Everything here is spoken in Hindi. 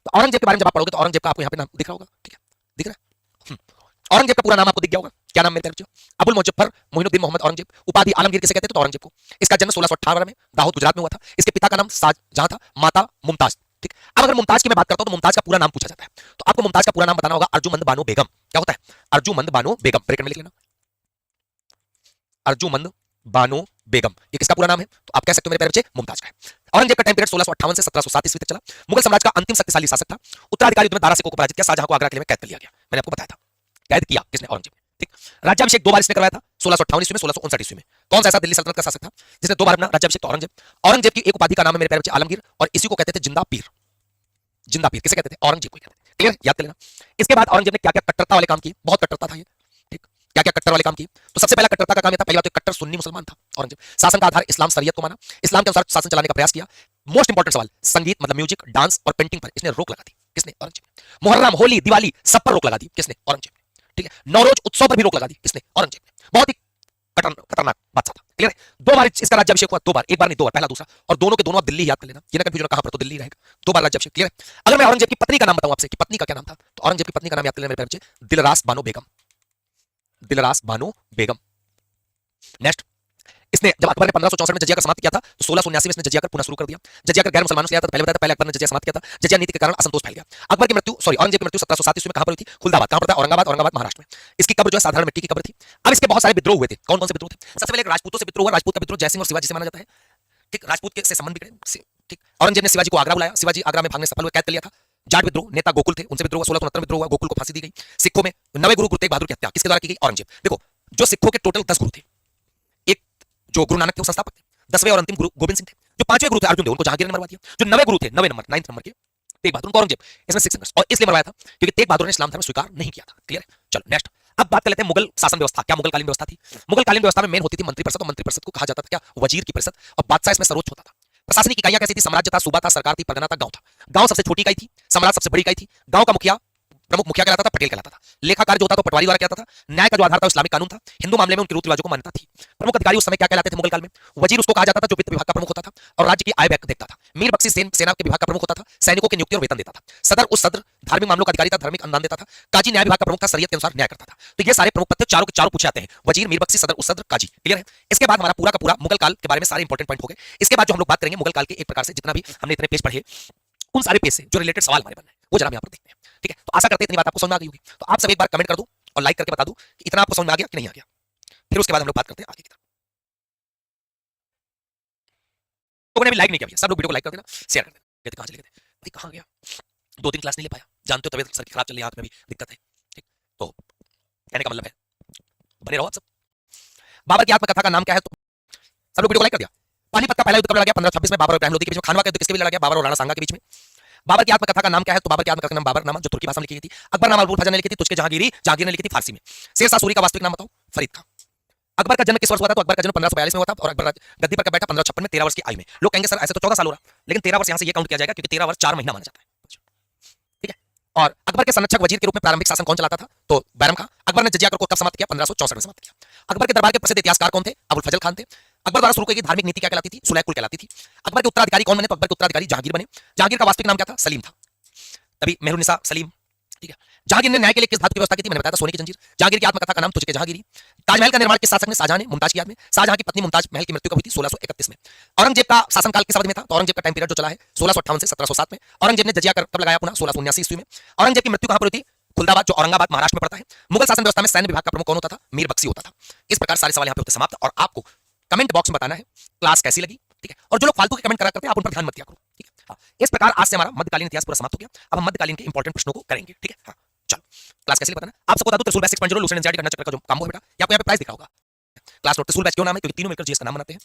तो औरंगजेब के बारे में जब आप पढ़ोगे तो औरंगजेब का आपको यहाँ पे नाम दिख रहा होगा, ठीक है, दिख रहा है। औरंगजेब का पूरा नाम आपको दिख गया होगा, क्या नाम मेरे बच्चों? अबुल मुजफ्फर मोइनुद्दीन मोहम्मद औरंगजेब, उपाधि आलमगीर किसे कहते थे? तो औरंगजेब को। इसका जन्म 1618 में दाहोद गुजरात में हुआ था। इसके पिता का नाम शाहजहां था, माता मुमताज। ठीक, अब अगर मुमताज की मैं बात करता हूं तो मुमताज का पूरा नाम पूछा जाता है, तो आपको मुमताज का पूरा नाम बताना होगा, अर्जुमंद बानो बेगम। क्या होता है? अर्जुमंद बानो बेगम, ब्रैकेट में लिख लेना, अर्जुमंद बानो बेगम, ये किसका पूरा नाम है? तो आप कह सकते हो मेरे प्यारे बच्चे मुमताज का है। औरंगजेब का टाइम पीरियड 1658 से 1707 ईस्वी तक चला। मुगल साम्राज्य का अंतिम शक्तिशाली शासक था। उत्तराधिकारी युद्ध में दारा सिकों को पराजित किया, शाहजहां को आगरा किले में कैद कर लिया गया। मैंने आपको बताया था, कैद किया किसने? औरंगजेब ने। ठीक, राज्याभिषेक 2 बार इसने करवाया था, 1658 ईस्वी में, 1659 ईस्वी में। कौन सा ऐसा दिल्ली सल्तनत का शासक था जिसने 2 बार अपना राज्याभिषेक? तो औरंगजेब। औरंगजेब की एक उपाधि का नाम है मेरे प्यारे बच्चे आलमगीर, और इसी को कहते थे जिंदा पीर। जिंदा पीर किसे कहते थे? औरंगजेब को कहते थे। क्लियर, याद कर लेना। इसके बाद औरंगजेब ने क्या क्या कट्टरता वाले काम किए, बहुत कट्टरता था ये। ठीक, क्या क्या कट्टर वाले काम किए? तो सबसे पहला कट्टरता का काम ये था, पहली बात तो कट्टर सुन्नी मुसलमान था औरंगजेब। शासन का आधार इस्लाम, शरीयत को माना, इस्लाम के अनुसार शासन चलाने का प्रयास किया। मोस्ट इंपॉर्टेंट सवाल, संगीत मतलब म्यूजिक, डांस और पेंटिंग पर इसने रोक लगा दी। किसने? औरंगजेब। मुहर्रम, होली, दिवाली सब पर रोक लगा दी। किसने? औरंगजेब ने। ठीक है, नौरोज उत्सव पर भी रोक लगा दी। किसने? औरंगजेब ने। बहुत ही खतरनाक बादशाह था। क्लियर है? 2 बार इसका राज्याभिषेक हुआ, 2 बार, एक बार नहीं 2 बार, पहला दूसरा, और दोनों के दोनों आप दिल्ली याद कर लेना, ये ना कंफ्यूजन कहां पर, तो दिल्ली रहेगा। 2 बार राज्याभिषेक। क्लियर है? अगर मैं औरंगजेब की पत्नी का नाम बताऊं आपसे कि पत्नी का क्या नाम था, तो औरंगजेब की पत्नी का नाम याद कर लेना मेरे प्यारे बच्चे, दिलरास बानो बेगम। दिलरास बानो बेगम। नेक्स्ट, इसने जब अकबर ने 1564 में जजिया कर समाप्त किया था, तो 1679 में इसने जजिया कर पुनः शुरू कर दिया। जजिया कर गैर मुसलमानों से लिया था, तो पहले बताया था, पहले अकबर ने जजिया समाप्त किया था। जजिया नीति के कारण असंतोष फैल गया। अकबर की मृत्यु, सॉरी, औरंगजेब की मृत्यु 1707 ईस्वी में कहां पर हुई थी? खुलदाबाद। कहां पर था? औरंगाबाद। औरंगाबाद महाराष्ट्र में। इसकी कब्र जो है साधारण मिट्टी की कब्र थी। अब इसके बहुत सारे विद्रोह हुए थे। कौन कौन से विद्रोह थे? सबसे पहले एक राजपूतों से विद्रोह हुआ। राजपूत का विद्रोह जयसिंह और शिवाजी से माना जाता है। ठीक, राजपूत के से संबंध बिगड़े। ठीक, औरंगजेब ने शिवाजी को आगरा बुलाया, शिवाजी आगरा में भागने सफल हुए, कैद कर लिया था। जाट विद्रोह, नेता गोकुल थे, उनसे विद्रोह हुआ। 1669 विद्रोह हुआ, गोकुल को फांसी दी गई। सिखों में 9वें गुरु गुरु तेग बहादुर की हत्या किसके द्वारा की गई? औरंगजेब। देखो, जो सिखों के टोटल 10 गुरु थे, एक जो गुरु नानक थे वो संस्थापक थे, 10वें और अंतिम गुरु गोविंद सिंह थे। जो 5वें गुरु थे अर्जुन देव, उनको जहांगीर ने मरवा दिया। जो 9वें गुरु थे, 9वें नंबर, 9th नंबर के तेग बहादुर, उनको औरंगजेब, इसमें 6 सिंगर्स, और इसलिए मरवाया था क्योंकि तेग बहादुर ने इस्लाम धर्म स्वीकार नहीं किया था। क्लियर है? चलो नेक्स्ट, अब बात कर लेते हैं मुगल शासन व्यवस्था। क्या मुगल कालीन व्यवस्था थी? मुगल कालीन व्यवस्था में मेन होती थी मंत्रिपरिषद, और मंत्रिपरिषद को कहा जाता था क्या? वजीर की परिषद, और बादशाह इसमें सर्वोच्च होता था। प्रशासनिक इकाइयां कैसी थी? साम्राज्य था, सूबा था, सरकार थी, परगना था, गांव था। गांव सबसे छोटी इकाई थी, सम्राट सबसे बड़ी इकाई थी। गांव का मुखिया, प्रमुख मुखिया कहलाता था, पटेल कहलाता था। लेखा कार्य जो होता था पटवारी द्वारा कहता था। न्याय का जो आधार था इस्लामिक कानून था। हिंदू मामले में उनके रीति रिवाजों को मान्यता थी। प्रमुख अधिकारी उस समय क्या कहलाते थे मुगल काल में? वजीर उसको कहा जाता था जो वित्त विभाग का प्रमुख होता था और राज्य की आय व्यय देखता था। मीर बख्शी सेना के विभाग का प्रमुख होता था, सैनिकों की नियुक्ति और वेतन देता था। सदर उस सदर धार्मिक मामलों का अधिकारी था, धार्मिक अनुदान देता था। काजी न्याय विभाग का प्रमुख था, शरीयत के अनुसार न्याय करता था। तो ये सारे प्रमुख पद चारों के चारों पूछे जाते हैं, वजीर, मीर बख्शी, सदर उस सदर, काजी। क्लियर है? इसके बाद हमारा पूरा का पूरा मुगल काल के बारे में सारे इंपॉर्टेंट पॉइंट हो गए। इसके बाद जो हम लोग बात करेंगे मुगल काल के, एक प्रकार से जितना भी हमने इतने पेज पढ़े, उन सारे पेज से जो रिलेटेड सवाल हमारे बनने हैं वो जरा हम यहाँ पर देखते हैं। ठीक है, तो आशा करते हैं इतनी बात आपको समझ में आ गई होगी। तो आप सब एक बार कमेंट कर दो और लाइक करके बता दो कि इतना आपको समझ में आ गया कि नहीं आ गया। फिर उसके बाद हम लोग बात करते हैं आगे की तरफ। लोगों ने भी लाइक नहीं किया भैया, सब लोग वीडियो को लाइक कर देना, शेयर कर देना। कहते कहाँ चले गए थे भाई, कहाँ गया? 2-3 क्लास नहीं ले पाया, जानते हो तबियत सर की खराब चल रही है, हाथ में भी दिक्कत है। ठीक, तो कहने का मतलब है बने रहो आप सब। बाबर की आत्मकथा का नाम क्या है? तो सब लोग वीडियो को लाइक कर दिया। पानीपत का पहला युद्ध कब लड़ा गया? 1526 में बाबर और इब्राहिम लोदी के बीच में। खानवा का युद्ध किसके बीच लड़ा गया? बाबर और राणा सांगा के बीच में। बाबर की आत्मकथा का नाम क्या है? तो बाबर की आत्मकथा का नाम बाबरनामा, जो तुर्की भाषा में लिखी गई थी। अकबर नाम अबुल फजल ने लिखी थी, तुझके जहांगीरी, जहांगीर ने लिखी थी फारसी में। शेरशाह सूरी का वास्तविक नाम बताओ? फरीद खां। अकबर का जन्म किस वर्ष हुआ था? तो अकबर का जन्म 1542 में हुआ था, और अकबर गद्दी पर कब बैठा? 1556 में, 13 वर्ष की आयु में। लोग कहेंगे सर ऐसे तो 14 साल हो रहा, लेकिन 13 वर्ष यहां से ये काउंट किया जाएगा क्योंकि 13 वर्ष 4 महीना माना जाता है। ठीक है, और अकबर के संरक्षक वजीर के रूप में प्रारंभिक शासन कौन चलाता था? तो बैरम खां। अकबर ने जजिया कर को कब समाप्त किया? 1564 में समाप्त किया। अकबर के दरबार के प्रसिद्ध इतिहासकार कौन थे? अबुल फजल खान थे। अकबर द्वारा शुरू की गई धार्मिक नीति क्या कहलाती थी? सुलह कुल कहलाती थी। अकबर के उत्तराधिकारी कौन बने? तो अकबर के उत्तराधिकारी जहांगीर बने। जहांगीर का वास्तविक नाम क्या था? सलीम था, तभी मेहरुनिसा सलीम। ठीक है, जहांगीर ने न्याय के लिए किस धातु की व्यवस्था की थी? मैंने बताया था सोने की जंजीर। जहांगीर की आत्मकथा का नाम तुझके जहांगीरी। ताजमहल का निर्माण किस शासक ने? शाहजहां ने, मुमताज की याद में। शाहजहां की पत्नी मुमताज महल की मृत्यु कब हुई थी? 1631 में। औरंगजेब का शासनकाल किस अवधि में था? तो औरंगजेब का टाइम पीरियड जो चला है 1658 से 1707 में। औरंगजेब ने जजिया कर कब लगाया पुनः? 1679 ईस्वी में। औरंगजेब की मृत्यु कहां पर हुई थी? खुलदाबाद, जो औरंगाबाद महाराष्ट्र में पड़ता है। मुगल शासन व्यवस्था में सैन्य विभाग का प्रमुख कौन होता था? मीर बख्शी होता था। इस प्रकार सारे सवाल यहाँ पे होते समाप्त, और आपको कमेंट बॉक्स में बताना है क्लास कैसी लगी। ठीक है, और जो लोग फालतू के कमेंट करा करते हैं आप उन पर ध्यान मत दिया करो। ठीक है, हाँ, इस प्रकार आज से हमारा मध्यकालीन इतिहास पूरा समाप्त हो गया। अब हम मध्यकालीन के इंपॉर्टेंट प्रश्नों को करेंगे। ठीक है, हाँ, चलो क्लास कैसे बताना। आप सबको बता दूं त्रिशूल बैच 6.0 लूसेंट एनसीईआरटी करना चक्कर का जो काम हो बेटा, ये आपको यहाँ पे प्राइस दिखा होगा। क्लास नोट त्रिशूल बैच क्यों नाम है? क्योंकि तीनों मिलकर जीएस का नाम बनाते हैं।